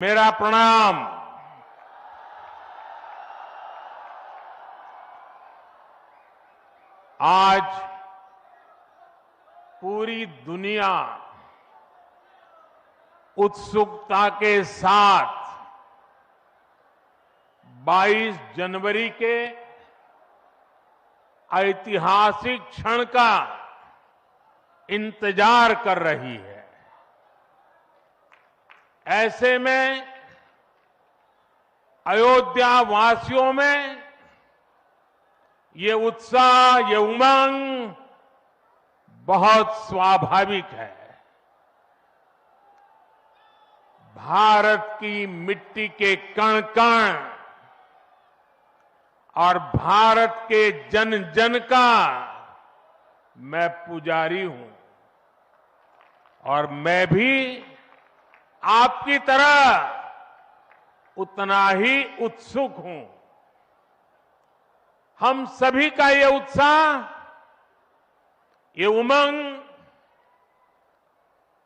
मेरा प्रणाम। आज पूरी दुनिया उत्सुकता के साथ 22 जनवरी के ऐतिहासिक क्षण का इंतजार कर रही है। ऐसे में अयोध्या वासियों में ये उत्साह, ये उमंग बहुत स्वाभाविक है। भारत की मिट्टी के कण कण और भारत के जन जन का मैं पुजारी हूं और मैं भी आपकी तरह उतना ही उत्सुक हूं। हम सभी का ये उत्साह, ये उमंग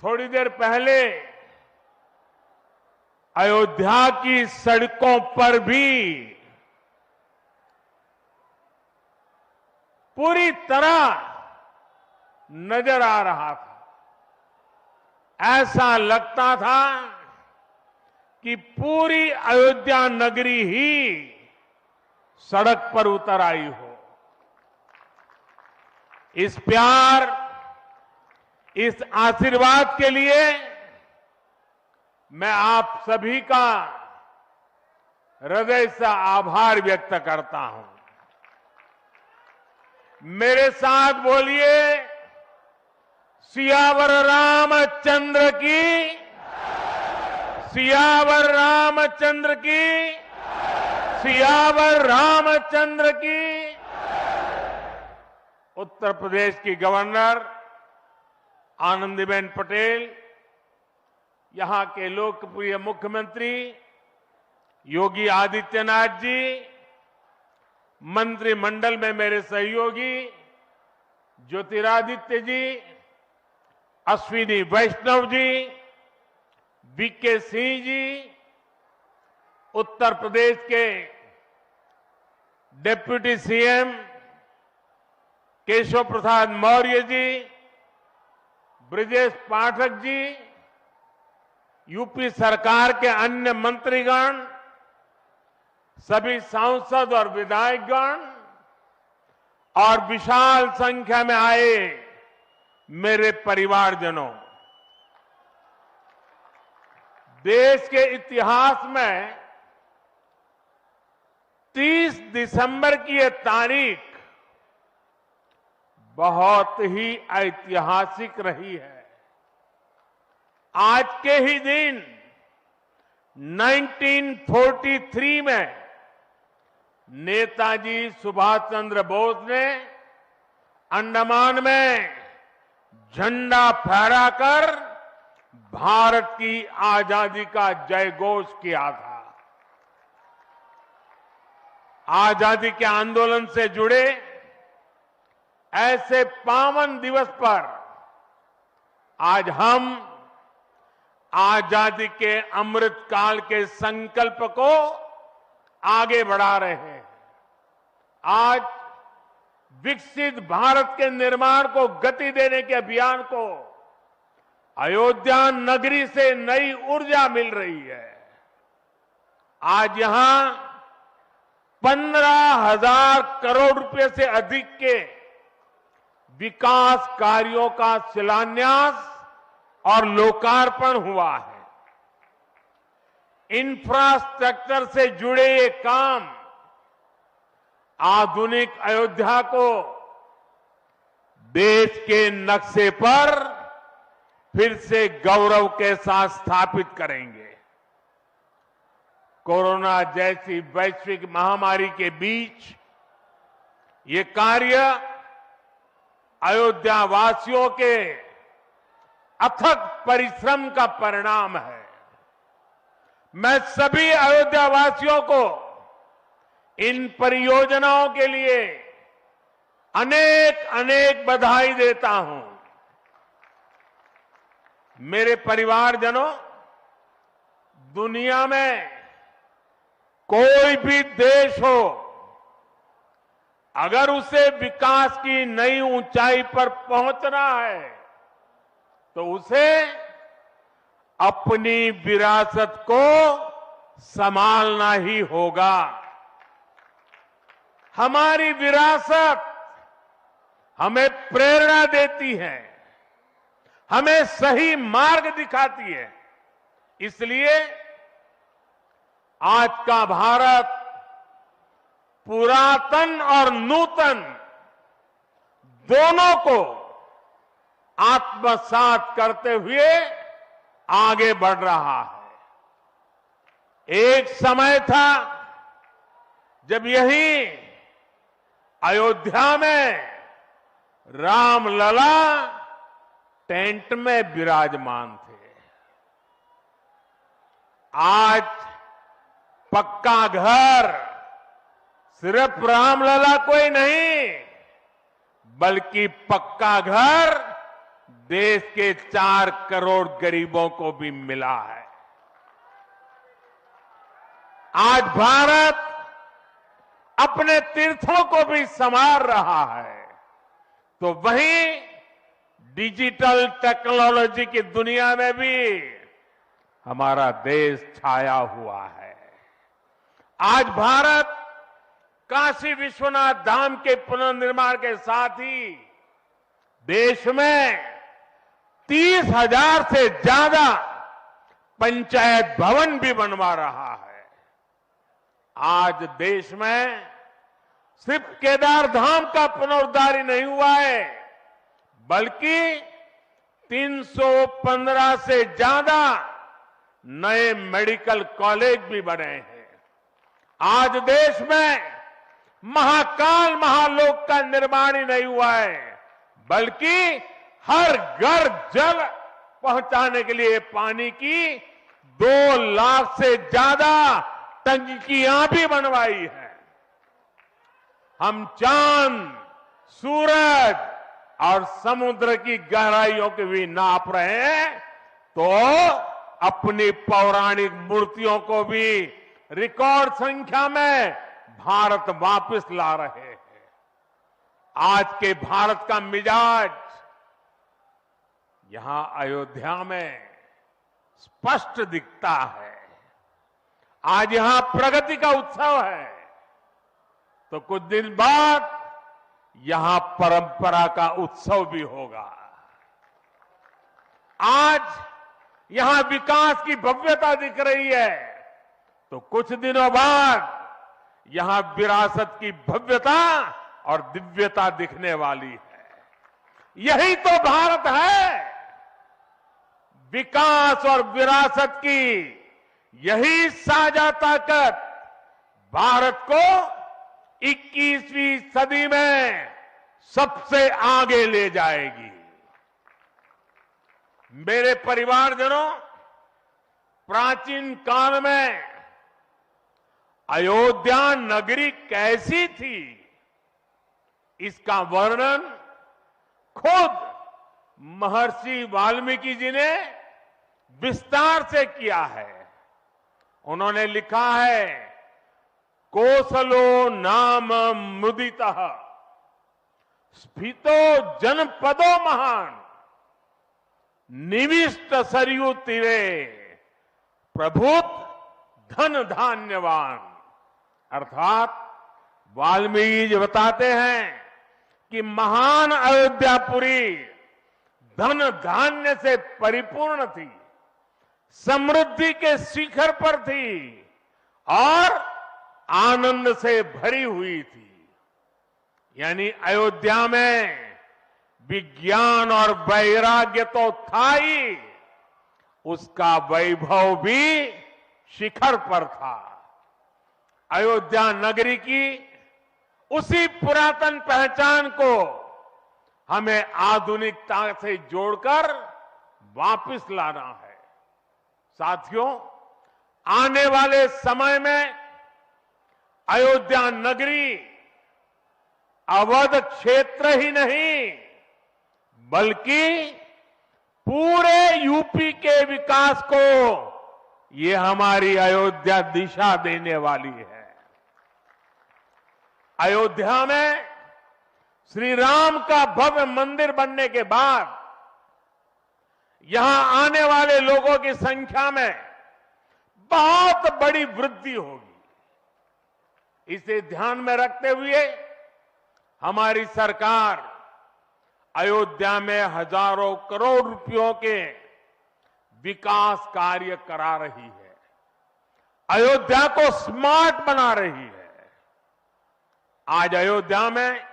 थोड़ी देर पहले अयोध्या की सड़कों पर भी पूरी तरह नजर आ रहा था। ऐसा लगता था कि पूरी अयोध्या नगरी ही सड़क पर उतर आई हो। इस प्यार, इस आशीर्वाद के लिए मैं आप सभी का हृदय से आभार व्यक्त करता हूं। मेरे साथ बोलिए, सियावर रामचंद्र की, सियावर रामचंद्र की, सियावर रामचंद्र की। उत्तर प्रदेश की गवर्नर आनंदीबेन पटेल, यहां के लोकप्रिय मुख्यमंत्री योगी आदित्यनाथ जी, मंत्रिमंडल में मेरे सहयोगी ज्योतिरादित्य जी, अश्विनी वैष्णव जी, वीके सिंह जी, उत्तर प्रदेश के deputy CM Keshav Prasad Maurya ji, Brajesh Pathak ji, UP सरकार के अन्य मंत्रीगण, सभी सांसद और विधायकगण और विशाल संख्या में आए मेरे परिवारजनों, देश के इतिहास में 30 दिसंबर की यह तारीख बहुत ही ऐतिहासिक रही है। आज के ही दिन 1943 में नेताजी सुभाष चंद्र बोस ने अंडमान में झंडा फहराकर भारत की आजादी का जयघोष किया था। आजादी के आंदोलन से जुड़े ऐसे पावन दिवस पर आज हम आजादी के अमृत काल के संकल्प को आगे बढ़ा रहे हैं। आज विकसित भारत के निर्माण को गति देने के अभियान को अयोध्या नगरी से नई ऊर्जा मिल रही है। आज यहां 15,000 करोड़ रुपए से अधिक के विकास कार्यों का शिलान्यास और लोकार्पण हुआ है। इंफ्रास्ट्रक्चर से जुड़े ये काम आधुनिक अयोध्या को देश के नक्शे पर फिर से गौरव के साथ स्थापित करेंगे। कोरोना जैसी वैश्विक महामारी के बीच ये कार्य अयोध्या वासियों के अथक परिश्रम का परिणाम है। मैं सभी अयोध्या वासियों को इन परियोजनाओं के लिए अनेक अनेक बधाई देता हूं। मेरे परिवारजनों, दुनिया में कोई भी देश हो, अगर उसे विकास की नई ऊंचाई पर पहुंचना है तो उसे अपनी विरासत को संभालना ही होगा। हमारी विरासत हमें प्रेरणा देती है, हमें सही मार्ग दिखाती है। इसलिए आज का भारत पुरातन और नूतन दोनों को आत्मसात करते हुए आगे बढ़ रहा है। एक समय था जब यही अयोध्या में रामलला टेंट में विराजमान थे। आज पक्का घर सिर्फ रामलला को ही नहीं, बल्कि पक्का घर देश के 4 करोड़ गरीबों को भी मिला है। आज भारत अपने तीर्थों को भी संवार रहा है, तो वहीं डिजिटल टेक्नोलॉजी की दुनिया में भी हमारा देश छाया हुआ है। आज भारत काशी विश्वनाथ धाम के पुनर्निर्माण के साथ ही देश में 30,000 से ज्यादा पंचायत भवन भी बनवा रहा है। आज देश में सिर्फ केदार धाम का पुनरुद्धार ही नहीं हुआ है, बल्कि 315 से ज्यादा नए मेडिकल कॉलेज भी बने हैं। आज देश में महाकाल महालोक का निर्माण ही नहीं हुआ है, बल्कि हर घर जल पहुंचाने के लिए पानी की 2 लाख से ज्यादा टंकियां भी बनवाई है। हम चांद, सूरज और समुद्र की गहराइयों के भी नाप रहे हैं, तो अपनी पौराणिक मूर्तियों को भी रिकॉर्ड संख्या में भारत वापस ला रहे हैं। आज के भारत का मिजाज यहां अयोध्या में स्पष्ट दिखता है। आज यहां प्रगति का उत्सव है, तो कुछ दिन बाद यहां परंपरा का उत्सव भी होगा। आज यहां विकास की भव्यता दिख रही है, तो कुछ दिनों बाद यहां विरासत की भव्यता और दिव्यता दिखने वाली है। यही तो भारत है। विकास और विरासत की यही साझा ताकत भारत को 21वीं सदी में सबसे आगे ले जाएगी। मेरे परिवारजनों, प्राचीन काल में अयोध्या नगरी कैसी थी, इसका वर्णन खुद महर्षि वाल्मीकि जी ने विस्तार से किया है। उन्होंने लिखा है, कोसलो नाम मुदितः स्फीतो जनपदो महान निविष्ट सरयू तीरे प्रभुत धन धान्यवान। अर्थात वाल्मीकि जी बताते हैं कि महान अयोध्यापुरी धन धान्य से परिपूर्ण थी, समृद्धि के शिखर पर थी और आनंद से भरी हुई थी। यानी अयोध्या में विज्ञान और वैराग्य तो था ही, उसका वैभव भी शिखर पर था। अयोध्या नगरी की उसी पुरातन पहचान को हमें आधुनिकता से जोड़कर वापस लाना है। साथियों, आने वाले समय में अयोध्या नगरी अवध क्षेत्र ही नहीं, बल्कि पूरे यूपी के विकास को ये हमारी अयोध्या दिशा देने वाली है। अयोध्या में श्री राम का भव्य मंदिर बनने के बाद यहां आने वाले लोगों की संख्या में बहुत बड़ी वृद्धि होगी। इसे ध्यान में रखते हुए हमारी सरकार अयोध्या में हजारों करोड़ रुपयों के विकास कार्य करा रही है, अयोध्या को स्मार्ट बना रही है। आज अयोध्या में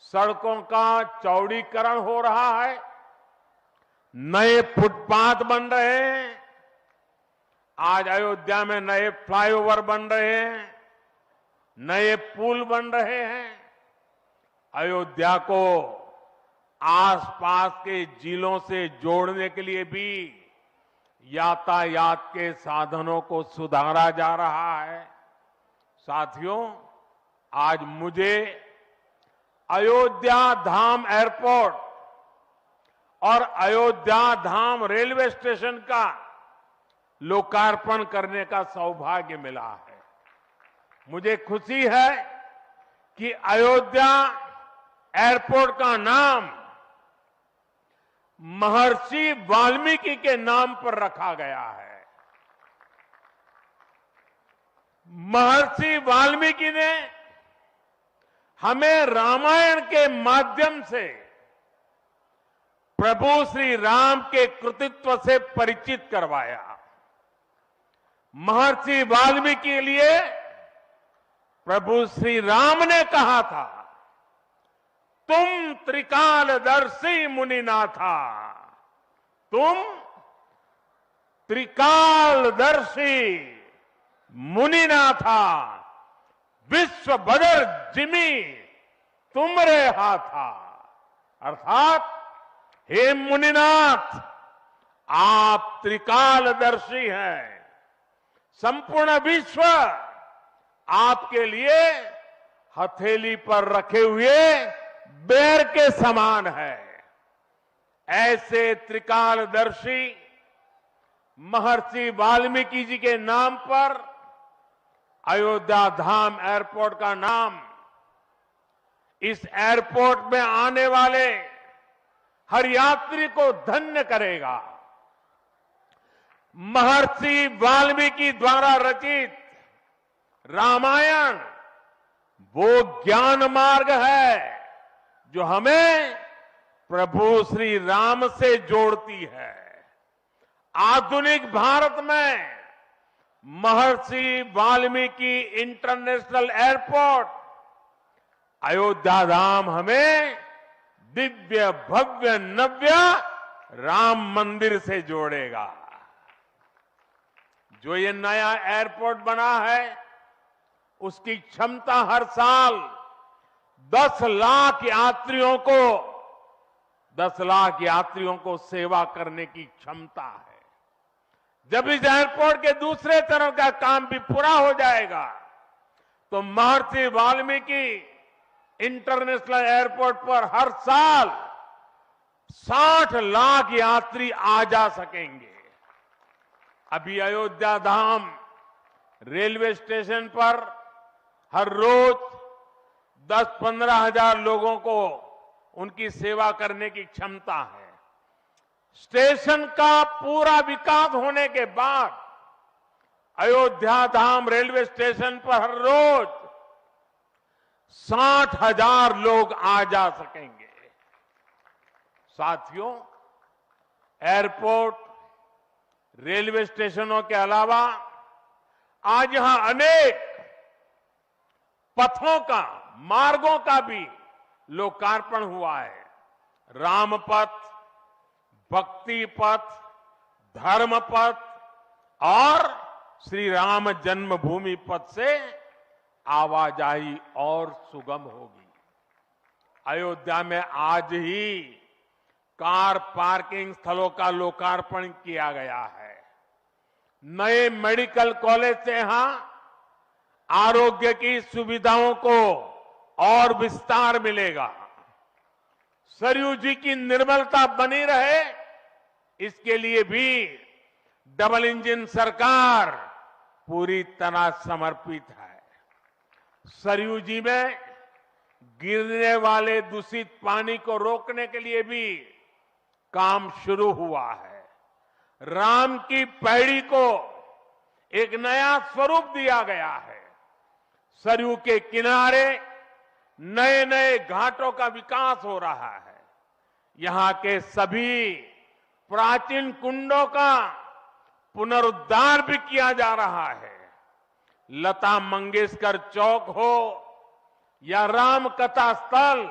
सड़कों का चौड़ीकरण हो रहा है, नए फुटपाथ बन रहे हैं, आज अयोध्या में नए फ्लाईओवर बन रहे हैं, नए पुल बन रहे हैं। अयोध्या को आसपास के जिलों से जोड़ने के लिए भी यातायात के साधनों को सुधारा जा रहा है। साथियों, आज मुझे अयोध्या धाम एयरपोर्ट और अयोध्या धाम रेलवे स्टेशन का लोकार्पण करने का सौभाग्य मिला है। मुझे खुशी है कि अयोध्या एयरपोर्ट का नाम महर्षि वाल्मीकि के नाम पर रखा गया है। महर्षि वाल्मीकि ने हमें रामायण के माध्यम से प्रभु श्री राम के कृतित्व से परिचित करवाया। महर्षि वाल्मीकि के लिए प्रभु श्री राम ने कहा था, तुम त्रिकालदर्शी मुनिनाथा, तुम त्रिकालदर्शी मुनिनाथा, विश्व बदर जिमी तुमरे हाथा। अर्थात हे मुनिनाथ, आप त्रिकालदर्शी हैं, संपूर्ण विश्व आपके लिए हथेली पर रखे हुए बेर के समान है। ऐसे त्रिकालदर्शी महर्षि वाल्मीकि जी के नाम पर अयोध्या धाम एयरपोर्ट का नाम इस एयरपोर्ट में आने वाले हर यात्री को धन्य करेगा। महर्षि वाल्मीकि द्वारा रचित रामायण वो ज्ञान मार्ग है जो हमें प्रभु श्री राम से जोड़ती है। आधुनिक भारत में महर्षि वाल्मीकि इंटरनेशनल एयरपोर्ट अयोध्या धाम हमें दिव्य भव्य नव्य राम मंदिर से जोड़ेगा। जो ये नया एयरपोर्ट बना है उसकी क्षमता हर साल 10 लाख यात्रियों को सेवा करने की क्षमता है। जब इस एयरपोर्ट के दूसरे चरण का काम भी पूरा हो जाएगा तो महर्षि वाल्मीकि इंटरनेशनल एयरपोर्ट पर हर साल 60 लाख यात्री आ जा सकेंगे। अभी अयोध्या धाम रेलवे स्टेशन पर हर रोज 10-15 हजार लोगों को उनकी सेवा करने की क्षमता है। स्टेशन का पूरा विकास होने के बाद अयोध्या धाम रेलवे स्टेशन पर हर रोज 60,000 लोग आ जा सकेंगे। साथियों, एयरपोर्ट, रेलवे स्टेशनों के अलावा आज यहां अनेक पथों का, मार्गों का भी लोकार्पण हुआ है। राम पथ, भक्ति पथ, धर्म पथ और श्री राम जन्मभूमि पथ से आवाजाही और सुगम होगी। अयोध्या में आज ही कार पार्किंग स्थलों का लोकार्पण किया गया है। नए मेडिकल कॉलेज से यहां आरोग्य की सुविधाओं को और विस्तार मिलेगा। सरयू जी की निर्मलता बनी रहे, इसके लिए भी डबल इंजन सरकार पूरी तरह समर्पित है। सरयू जी में गिरने वाले दूषित पानी को रोकने के लिए भी काम शुरू हुआ है। राम की पैड़ी को एक नया स्वरूप दिया गया है। सरयू के किनारे नए नए घाटों का विकास हो रहा है। यहां के सभी प्राचीन कुंडों का पुनरुद्धार भी किया जा रहा है। लता मंगेशकर चौक हो या राम कथा स्थल,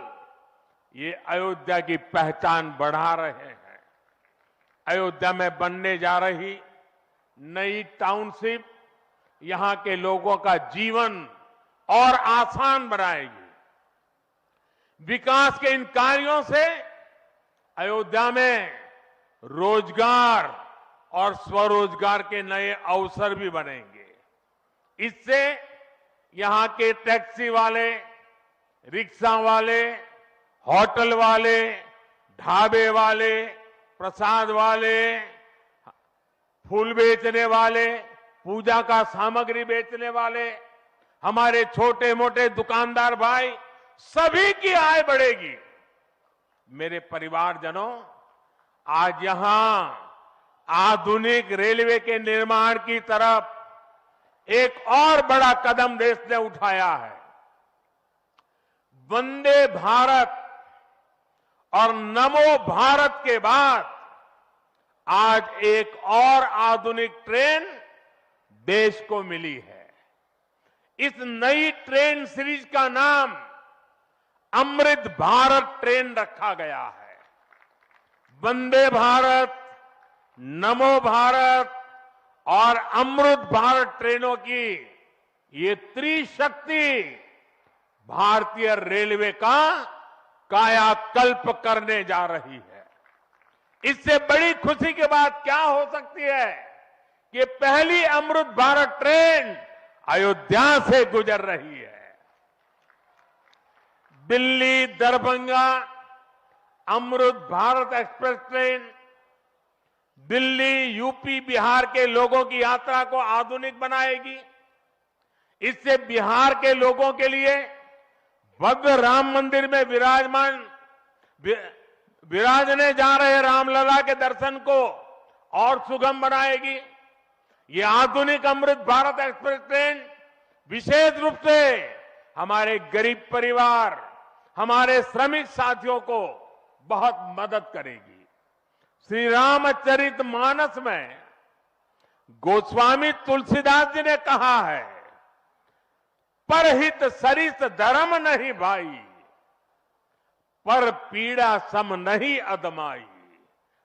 ये अयोध्या की पहचान बढ़ा रहे हैं। अयोध्या में बनने जा रही नई टाउनशिप यहां के लोगों का जीवन और आसान बनाएगी। विकास के इन कार्यों से अयोध्या में रोजगार और स्वरोजगार के नए अवसर भी बनेंगे। इससे यहां के टैक्सी वाले, रिक्शा वाले, होटल वाले, ढाबे वाले, प्रसाद वाले, फूल बेचने वाले, पूजा का सामग्री बेचने वाले, हमारे छोटे मोटे दुकानदार भाई, सभी की आय बढ़ेगी। मेरे परिवारजनों, आज यहां आधुनिक रेलवे के निर्माण की तरफ एक और बड़ा कदम देश ने उठाया है। वंदे भारत और नमो भारत के बाद आज एक और आधुनिक ट्रेन देश को मिली है। इस नई ट्रेन सीरीज का नाम अमृत भारत ट्रेन रखा गया है। वंदे भारत, नमो भारत और अमृत भारत ट्रेनों की ये त्रिशक्ति भारतीय रेलवे का कायाकल्प करने जा रही है। इससे बड़ी खुशी की बात क्या हो सकती है कि पहली अमृत भारत ट्रेन अयोध्या से गुजर रही है। Delhi Darbhanga Amrit Bharat express train Delhi, UP, Bihar के लोगों की यात्रा को आधुनिक बनाएगी। इससे बिहार के लोगों के लिए भव्य राम मंदिर में विराजने जा रहे रामलला के दर्शन को और सुगम बनाएगी। ये आधुनिक अमृत भारत एक्सप्रेस ट्रेन विशेष रूप से हमारे गरीब परिवार, हमारे श्रमिक साथियों को बहुत मदद करेगी। श्री रामचरित मानस में गोस्वामी तुलसीदास जी ने कहा है, परहित सरिस धर्म नहीं भाई, पर पीड़ा सम नहीं अदमाई।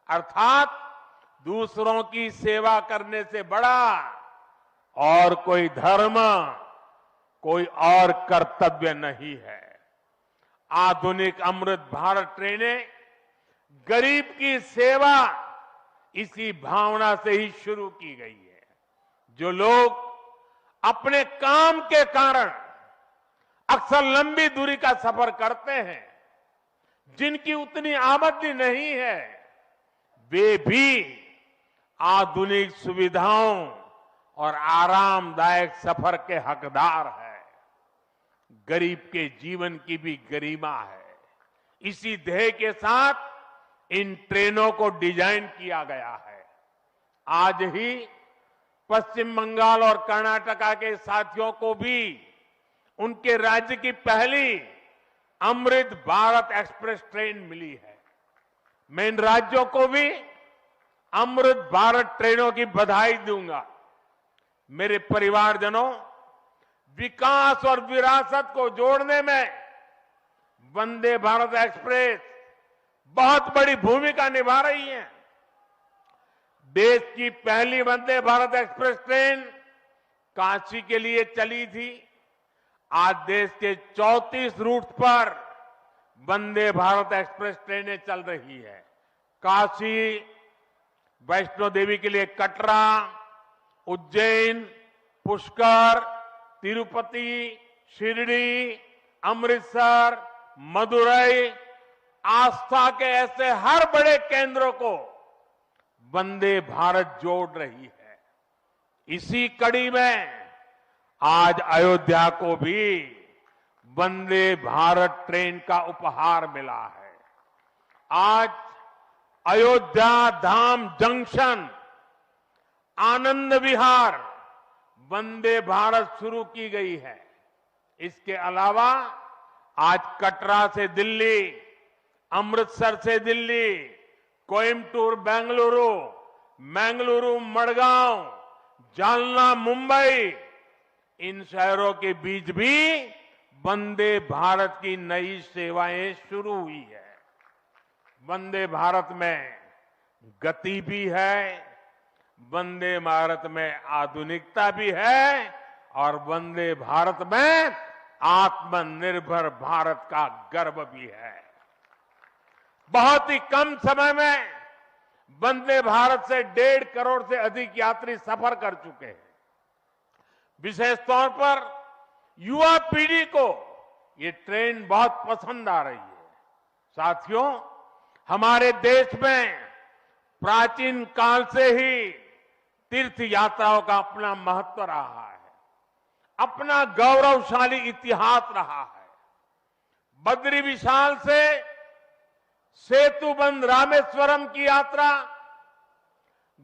अर्थात दूसरों की सेवा करने से बड़ा और कोई धर्म, कोई और कर्तव्य नहीं है। आधुनिक अमृत भारत ट्रेनें गरीब की सेवा इसी भावना से ही शुरू की गई है। जो लोग अपने काम के कारण अक्सर लंबी दूरी का सफर करते हैं, जिनकी उतनी आमदनी नहीं है, वे भी आधुनिक सुविधाओं और आरामदायक सफर के हकदार हैं। गरीब के जीवन की भी गरिमा है। इसी ध्येय के साथ इन ट्रेनों को डिजाइन किया गया है। आज ही पश्चिम बंगाल और कर्नाटका के साथियों को भी उनके राज्य की पहली अमृत भारत एक्सप्रेस ट्रेन मिली है। मैं इन राज्यों को भी अमृत भारत ट्रेनों की बधाई दूंगा। मेरे परिवारजनों, विकास और विरासत को जोड़ने में वंदे भारत एक्सप्रेस बहुत बड़ी भूमिका निभा रही है। देश की पहली वंदे भारत एक्सप्रेस ट्रेन काशी के लिए चली थी। आज देश के 34 रूट पर वंदे भारत एक्सप्रेस ट्रेनें चल रही है। काशी, वैष्णो देवी के लिए कटरा, उज्जैन, पुष्कर, तिरुपति, शिरडी, अमृतसर, मदुरई, आस्था के ऐसे हर बड़े केंद्रों को वंदे भारत जोड़ रही है। इसी कड़ी में आज अयोध्या को भी वंदे भारत ट्रेन का उपहार मिला है। आज अयोध्या धाम जंक्शन आनंद विहार वंदे भारत शुरू की गई है। इसके अलावा आज कटरा से दिल्ली, अमृतसर से दिल्ली, कोयम्बटूर बेंगलुरु, मंगलुरु मडगांव, जालना मुंबई, इन शहरों के बीच भी वंदे भारत की नई सेवाएं शुरू हुई है। वंदे भारत में गति भी है, वंदे भारत में आधुनिकता भी है और वंदे भारत में आत्मनिर्भर भारत का गर्व भी है। बहुत ही कम समय में वंदे भारत से 1.5 करोड़ से अधिक यात्री सफर कर चुके हैं। विशेष तौर पर युवा पीढ़ी को ये ट्रेन बहुत पसंद आ रही है। साथियों, हमारे देश में प्राचीन काल से ही तीर्थ यात्राओं का अपना महत्व रहा है, अपना गौरवशाली इतिहास रहा है। बद्री विशाल से सेतुबंध रामेश्वरम की यात्रा,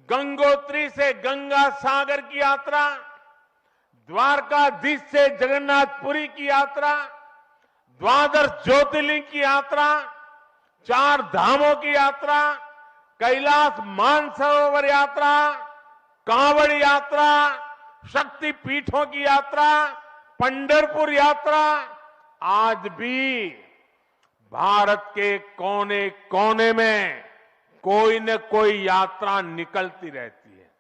गंगोत्री से गंगा सागर की यात्रा, द्वारकाधीश से जगन्नाथपुरी की यात्रा, द्वादश ज्योतिर्लिंग की यात्रा, 4 धामों की यात्रा, कैलाश मानसरोवर यात्रा, कांवड़ यात्रा, शक्ति पीठों की यात्रा, पंढरपुर यात्रा, आज भी भारत के कोने कोने में कोई न कोई यात्रा निकलती रहती है।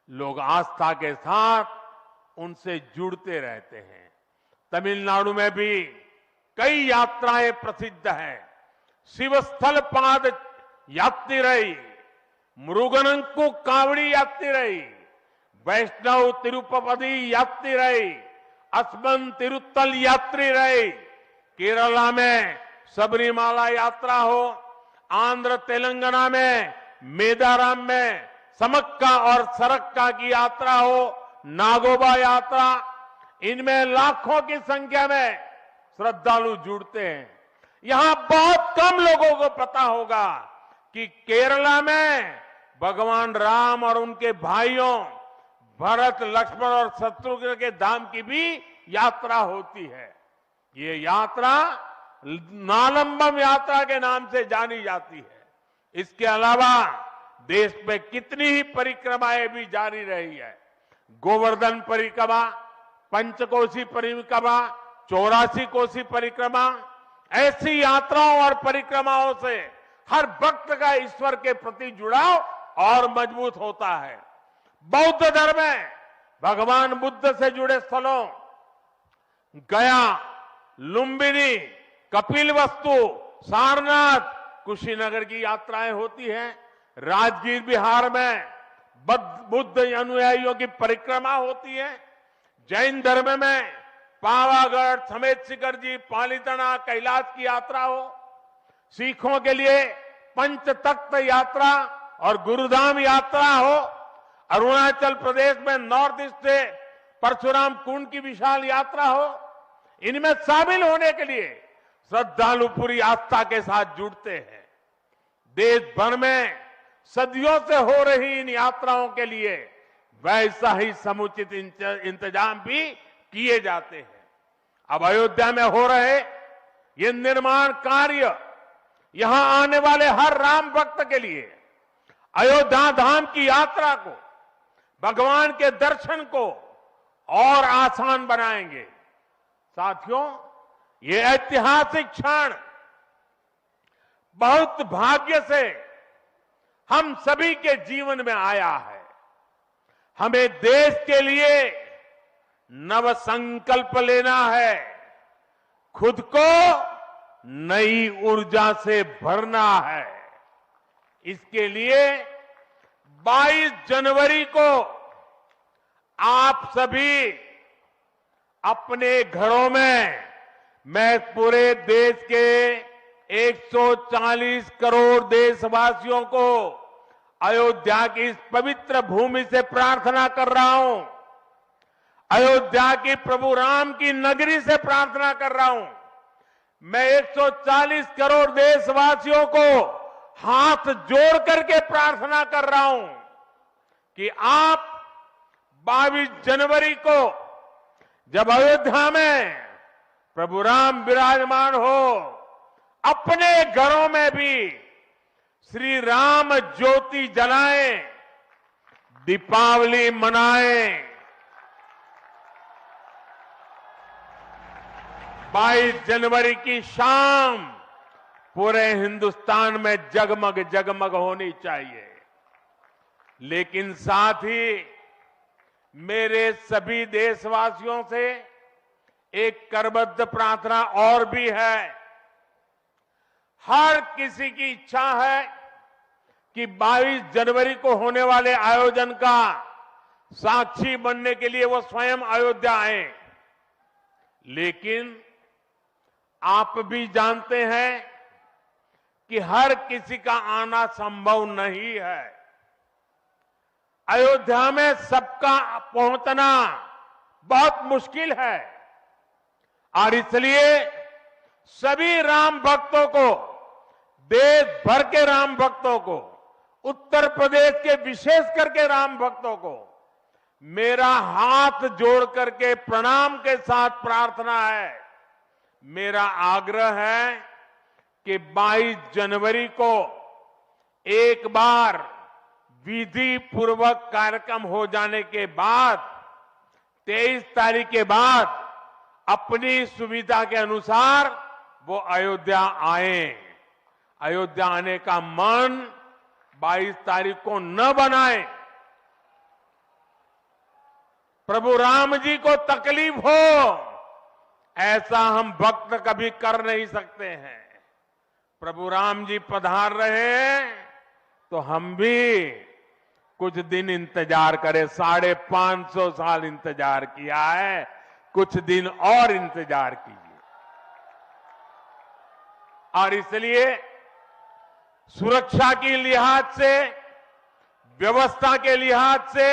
लोग आस्था के साथ उनसे जुड़ते रहते हैं। तमिलनाडु में भी कई यात्राएं प्रसिद्ध हैं। शिवस्थल पाद यात्रिरई, मुरुगनंकु कावड़ी यात्रिरई, वैष्णव तिरुपति यात्रिरई, अस्मन तिरुत्तल यात्रिरई, केरला में सबरीमाला यात्रा हो, आंध्र तेलंगाना में मेदाराम में समक्का और सरक्का की यात्रा हो, नागोबा यात्रा, इनमें लाखों की संख्या में श्रद्धालु जुड़ते हैं। यहां बहुत कम लोगों को पता होगा कि केरला में भगवान राम और उनके भाइयों भरत, लक्ष्मण और शत्रुघ्न के धाम की भी यात्रा होती है। ये यात्रा नालंबम यात्रा के नाम से जानी जाती है। इसके अलावा देश में कितनी ही परिक्रमाएं भी जारी रही है। गोवर्धन परिक्रमा, पंचकोशी परिक्रमा, 84 कोसी परिक्रमा, ऐसी यात्राओं और परिक्रमाओं से हर भक्त का ईश्वर के प्रति जुड़ाव और मजबूत होता है। बौद्ध धर्म में भगवान बुद्ध से जुड़े स्थलों गया, लुम्बिनी, कपिलवस्तु, सारनाथ, कुशीनगर की यात्राएं होती हैं। राजगीर बिहार में बुद्ध अनुयायियों की परिक्रमा होती है। जैन धर्म में पावागढ़, समेत शिखर जी, पालीताना, कैलाश की यात्रा हो। सिखों के लिए पंचतख्त यात्रा और गुरुधाम यात्रा हो। अरुणाचल प्रदेश में नॉर्थ ईस्ट से परशुराम कुंड की विशाल यात्रा हो। इनमें शामिल होने के लिए श्रद्धालु पूरी आस्था के साथ जुड़ते हैं। देश भर में सदियों से हो रही इन यात्राओं के लिए वैसा ही समुचित इंतजाम भी किए जाते हैं। अब अयोध्या में हो रहे ये निर्माण कार्य यहां आने वाले हर राम भक्त के लिए अयोध्या धाम की यात्रा को, भगवान के दर्शन को और आसान बनाएंगे। साथियों, ये ऐतिहासिक क्षण बहुत भाग्य से हम सभी के जीवन में आया है। हमें देश के लिए नव संकल्प लेना है, खुद को नई ऊर्जा से भरना है। इसके लिए 22 जनवरी को आप सभी अपने घरों में, मैं पूरे देश के 140 करोड़ देशवासियों को अयोध्या की इस पवित्र भूमि से प्रार्थना कर रहा हूं, अयोध्या की प्रभु राम की नगरी से प्रार्थना कर रहा हूं। मैं 140 करोड़ देशवासियों को हाथ जोड़ करके प्रार्थना कर रहा हूं कि आप 22 जनवरी को जब अयोध्या में प्रभु राम विराजमान हो, अपने घरों में भी श्री राम ज्योति जलाएं, दीपावली मनाएं। 22 जनवरी की शाम पूरे हिंदुस्तान में जगमग जगमग होनी चाहिए। लेकिन साथ ही मेरे सभी देशवासियों से एक करबद्ध प्रार्थना और भी है। हर किसी की इच्छा है कि 22 जनवरी को होने वाले आयोजन का साक्षी बनने के लिए वो स्वयं अयोध्या आए। लेकिन आप भी जानते हैं कि हर किसी का आना संभव नहीं है। अयोध्या में सबका पहुंचना बहुत मुश्किल है और इसलिए सभी राम भक्तों को, देश भर के राम भक्तों को, उत्तर प्रदेश के विशेष करके राम भक्तों को मेरा हाथ जोड़ करके प्रणाम के साथ प्रार्थना है, मेरा आग्रह है कि 22 जनवरी को एक बार विधि पूर्वक कार्यक्रम हो जाने के बाद 23 तारीख के बाद अपनी सुविधा के अनुसार वो अयोध्या आए। अयोध्या आने का मन 22 तारीख को न बनाए। प्रभु राम जी को तकलीफ हो ऐसा हम भक्त कभी कर नहीं सकते हैं। प्रभु राम जी पधार रहे हैं तो हम भी कुछ दिन इंतजार करें। 550 साल इंतजार किया है, कुछ दिन और इंतजार कीजिए। और इसलिए सुरक्षा के लिहाज से, व्यवस्था के लिहाज से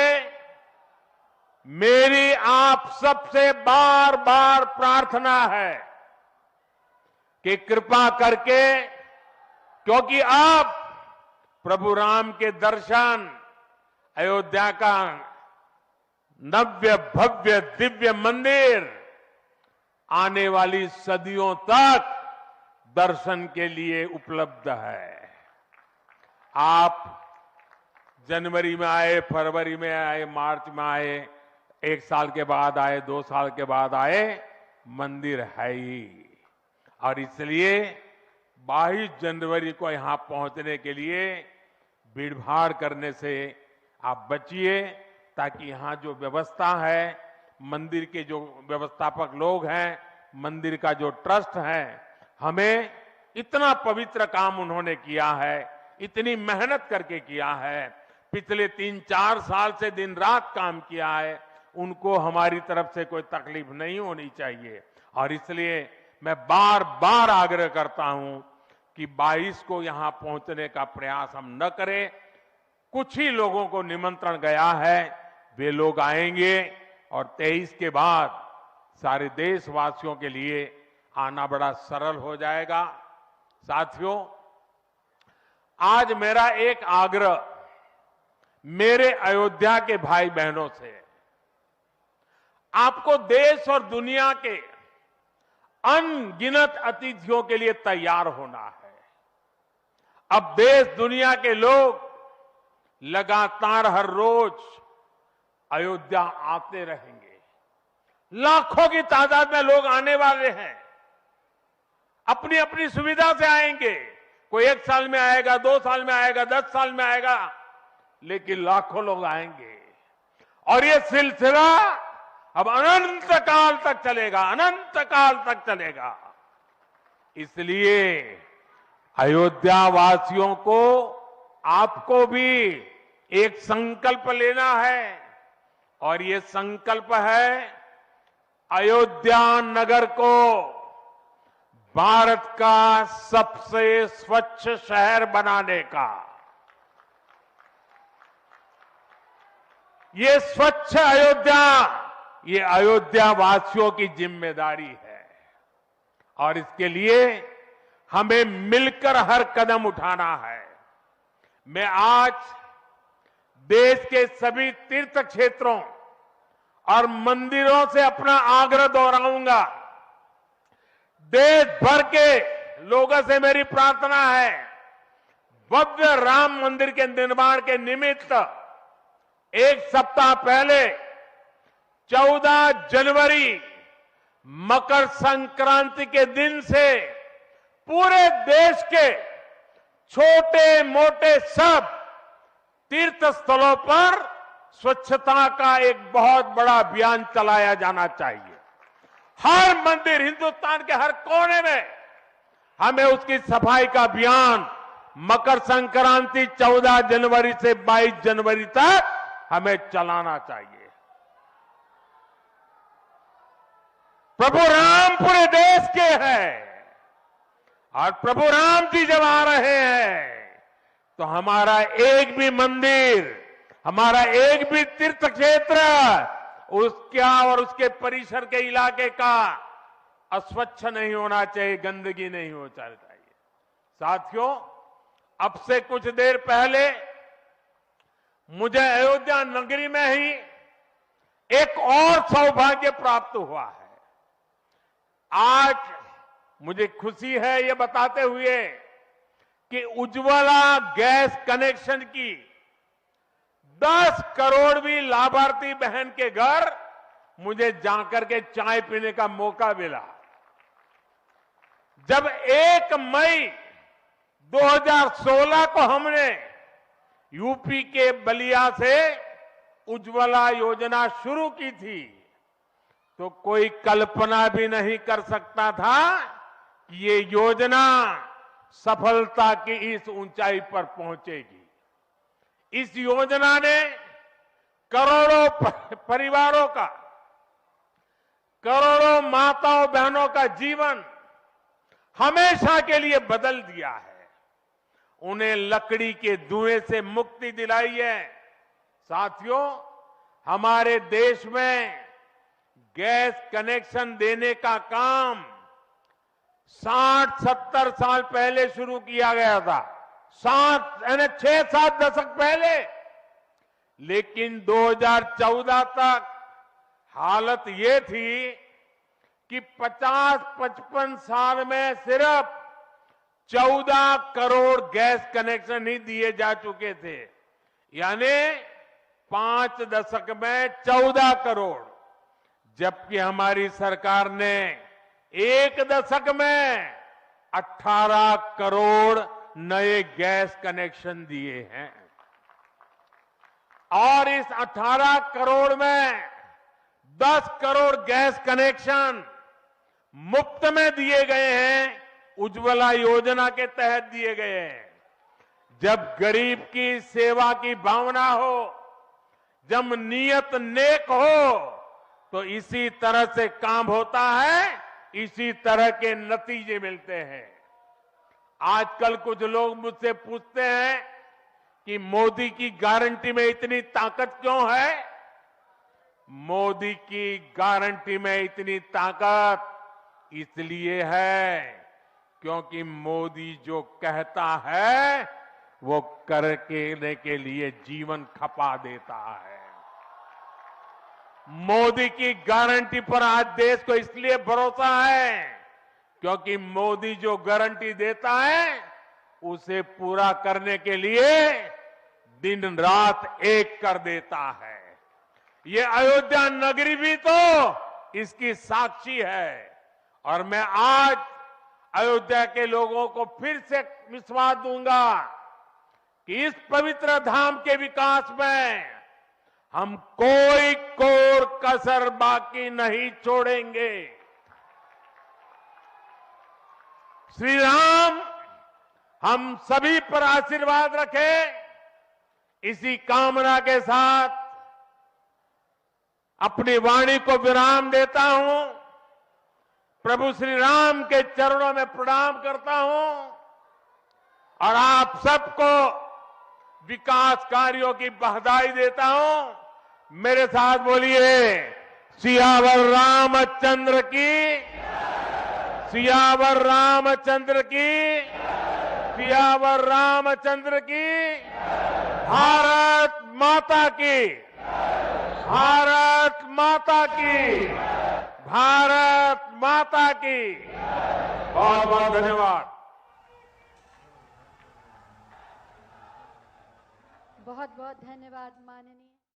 मेरी आप सबसे बार बार प्रार्थना है कि कृपा करके, क्योंकि अब प्रभु राम के दर्शन, अयोध्या का नव्य भव्य दिव्य मंदिर आने वाली सदियों तक दर्शन के लिए उपलब्ध है। आप जनवरी में आए, फरवरी में आए, मार्च में आए, 1 साल के बाद आए, 2 साल के बाद आए, मंदिर है ही। और इसलिए 22 जनवरी को यहां पहुंचने के लिए भीड़भाड़ करने से आप बचिए, ताकि यहां जो व्यवस्था है, मंदिर के जो व्यवस्थापक लोग हैं, मंदिर का जो ट्रस्ट है, हमें इतना पवित्र काम उन्होंने किया है, इतनी मेहनत करके किया है, पिछले 3-4 साल से दिन रात काम किया है, उनको हमारी तरफ से कोई तकलीफ नहीं होनी चाहिए। और इसलिए मैं बार बार आग्रह करता हूं कि 22 को यहां पहुंचने का प्रयास हम न करें। कुछ ही लोगों को निमंत्रण गया है, वे लोग आएंगे और 23 के बाद सारे देशवासियों के लिए आना बड़ा सरल हो जाएगा। साथियों, आज मेरा एक आग्रह मेरे अयोध्या के भाई बहनों से, आपको देश और दुनिया के अनगिनत अतिथियों के लिए तैयार होना है। अब देश दुनिया के लोग लगातार हर रोज अयोध्या आते रहेंगे। लाखों की तादाद में लोग आने वाले हैं, अपनी अपनी सुविधा से आएंगे। कोई 1 साल में आएगा, 2 साल में आएगा, 10 साल में आएगा, लेकिन लाखों लोग आएंगे। और ये सिलसिला अब अनंत काल तक चलेगा, अनंत काल तक चलेगा। इसलिए अयोध्या वासियों को, आपको भी एक संकल्प लेना है, और ये संकल्प है अयोध्या नगर को भारत का सबसे स्वच्छ शहर बनाने का। ये स्वच्छ अयोध्या, ये अयोध्या वासियों की जिम्मेदारी है और इसके लिए हमें मिलकर हर कदम उठाना है। मैं आज देश के सभी तीर्थ क्षेत्रों और मंदिरों से अपना आग्रह दोहराऊंगा। देश भर के लोगों से मेरी प्रार्थना है, भव्य राम मंदिर के निर्माण के निमित्त एक सप्ताह पहले 14 जनवरी मकर संक्रांति के दिन से पूरे देश के छोटे मोटे सब तीर्थ स्थलों पर स्वच्छता का एक बहुत बड़ा अभियान चलाया जाना चाहिए। हर मंदिर, हिंदुस्तान के हर कोने में हमें उसकी सफाई का अभियान मकर संक्रांति 14 जनवरी से 22 जनवरी तक हमें चलाना चाहिए। प्रभु राम पूरे देश के हैं और प्रभु राम जी जब आ रहे हैं तो हमारा एक भी मंदिर, हमारा एक भी तीर्थ क्षेत्र उसका और उसके परिसर के इलाके का अस्वच्छ नहीं होना चाहिए, गंदगी नहीं होना चाहिए। साथियों, अब से कुछ देर पहले मुझे अयोध्या नगरी में ही एक और सौभाग्य प्राप्त हुआ है। आज मुझे खुशी है ये बताते हुए कि उज्ज्वला गैस कनेक्शन की 10 करोड़वीं लाभार्थी बहन के घर मुझे जाकर के चाय पीने का मौका मिला। जब 1 मई 2016 को हमने यूपी के बलिया से उज्ज्वला योजना शुरू की थी तो कोई कल्पना भी नहीं कर सकता था कि ये योजना सफलता की इस ऊंचाई पर पहुंचेगी। इस योजना ने करोड़ों परिवारों का, करोड़ों माताओं बहनों का जीवन हमेशा के लिए बदल दिया है। उन्हें लकड़ी के धुएं से मुक्ति दिलाई है। साथियों, हमारे देश में गैस कनेक्शन देने का काम 60-70 साल पहले शुरू किया गया था, 6-7 दशक पहले। लेकिन 2014 तक हालत ये थी कि 50-55 साल में सिर्फ 14 करोड़ गैस कनेक्शन ही दिए जा चुके थे, यानी 5 दशक में 14 करोड़, जबकि हमारी सरकार ने 1 दशक में 18 करोड़ नए गैस कनेक्शन दिए हैं। और इस 18 करोड़ में 10 करोड़ गैस कनेक्शन मुफ्त में दिए गए हैं, उज्ज्वला योजना के तहत दिए गए हैं। जब गरीब की सेवा की भावना हो, जब नियत नेक हो, तो इसी तरह से काम होता है, इसी तरह के नतीजे मिलते हैं। आजकल कुछ लोग मुझसे पूछते हैं कि मोदी की गारंटी में इतनी ताकत क्यों है? मोदी की गारंटी में इतनी ताकत इसलिए है क्योंकि मोदी जो कहता है वो करने के लिए जीवन खपा देता है। मोदी की गारंटी पर आज देश को इसलिए भरोसा है क्योंकि मोदी जो गारंटी देता है उसे पूरा करने के लिए दिन रात एक कर देता है। ये अयोध्या नगरी भी तो इसकी साक्षी है। और मैं आज अयोध्या के लोगों को फिर से विश्वास दूंगा कि इस पवित्र धाम के विकास में हम कोई कोर कसर बाकी नहीं छोड़ेंगे। श्री राम हम सभी पर आशीर्वाद रखें, इसी कामना के साथ अपनी वाणी को विराम देता हूं। प्रभु श्री राम के चरणों में प्रणाम करता हूं और आप सबको विकास कार्यों की बधाई देता हूं। मेरे साथ बोलिए, सियावर रामचंद्र की, सियावर रामचंद्र की, सियावर रामचंद्र की, भारत माता की, भारत माता की, भारत माता की। बहुत बहुत धन्यवाद। बहुत बहुत धन्यवाद माननीय